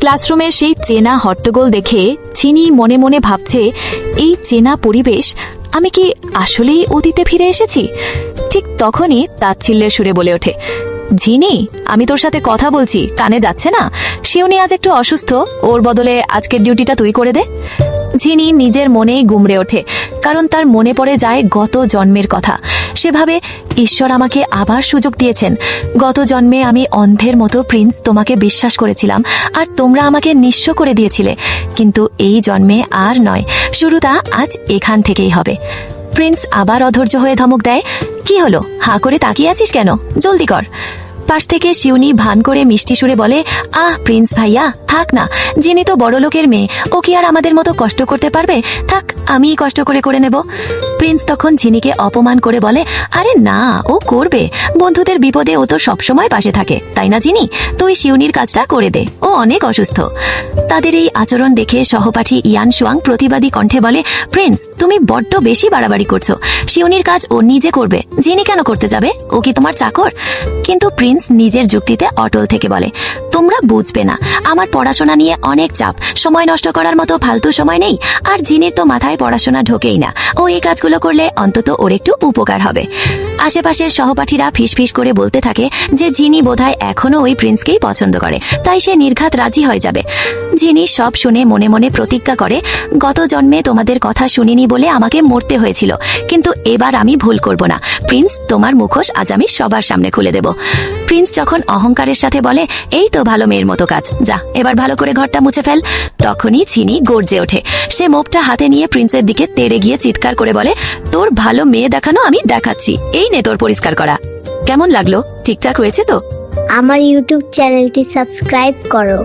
ক্লাসরুমের সেই চেনা হট্টগোল দেখে চিনি মনে মনে ভাবছে, এই চেনা পরিবেশ, আমি কি আসলেই অতীতে ফিরে এসেছি? ঠিক তখনই তাচ্ছিল্যের সুরে বলে ওঠে, ঝিনি, আমি তোর সাথে কথা বলছি, কানে যাচ্ছে না? শিউনি আজ একটু অসুস্থ, ওর বদলে আজকের ডিউটিটা তুই করে দে। ঝিনি নিজের মনেই গুমড়ে ওঠে, কারণ তার মনে পড়ে যায় গত জন্মের কথা। সে ভাবে, ঈশ্বর আমাকে আবার সুযোগ দিয়েছেন। গত জন্মে আমি অন্ধের মতো প্রিন্স তোমাকে বিশ্বাস করেছিলাম, আর তোমরা আমাকে নিঃস্ব করে দিয়েছিলে। কিন্তু এই জন্মে আর নয়, শুরুটা আজ এখান থেকেই হবে। প্রিন্স আবার অধৈর্য হয়ে ধমক দেয়, কি হলো, হাঁ করে তাকিয়ে আছিস কেন? জলদি কর। পাশ থেকে শিউনি ভান করে মিষ্টি সুরে বলে, আহ প্রিন্স ভাইয়া, থাক না, যিনি তো বড় লোকের মেয়ে, ও কি আর আমাদের মতো কষ্ট করতে পারবে? থাক, আমিই কষ্ট করে নেব। প্রিন্স তখন ঝিনিকে অপমান করে বলে, আরে না, ও করবে, বন্ধুদের বিপদে ও তো সবসময় পাশে থাকে, তাই না জিনি? তুই শিউনির কাজটা করে দে, ও অনেক অসুস্থ। তাদের এই আচরণ দেখে সহপাঠী ইয়ান সুয়াং প্রতিবাদী কণ্ঠে বলে, প্রিন্স, তুমি বড্ড বেশি বাড়াবাড়ি করছো। শিউনির কাজ ও নিজে করবে, জিনি কেন করতে যাবে? ও কি তোমার চাকর? কিন্তু প্রিন্স নিজের যুক্তিতে অটল থেকে বলে, তোমরা বুঝবে না, আমার পড়াশোনা নিয়ে অনেক চাপ, সময় নষ্ট করার মতো ফালতু সময় নেই, আর জিনির তো মাথায় পড়াশোনা ঢোকেই না, ও এই কাজগুলো করলে অন্তত ওর একটু উপকার হবে। আশেপাশের সহপাঠীরা ফিসফিস করে বলতে থাকে যে জিনি বোধহয় এখনো ওই প্রিন্সকেই পছন্দ করে, তাই সে নির্ঘাত রাজি হয়ে যাবে। জিনি সব শুনে মনে মনে প্রতিজ্ঞা করে, গত জন্মে তোমাদের কথা শুনিনি বলে আমাকে মরতে হয়েছিল, কিন্তু এবার আমি ভুল করব না। প্রিন্স, তোমার মুখোশ আজ আমি সবার সামনে খুলে দেব। প্রিন্স যখন অহংকারের সাথে বলে, এই তো ভালো মেয়ের মতো কাজ, যা এবার ভালো করে ঘরটা মুছে ফেল, তখনই চিনি গর্জে ওঠে। সে মোপটা হাতে নিয়ে প্রিন্সের দিকে তেড়ে গিয়ে চিৎকার করে বলে, তোর ভালো মেয়ে দেখানো আমি দেখাচ্ছি, এই নে তোর পরিষ্কার করা। কেমন লাগলো? ঠিকঠাক রয়েছে তো? আমার ইউটিউব চ্যানেলটি সাবস্ক্রাইব করো।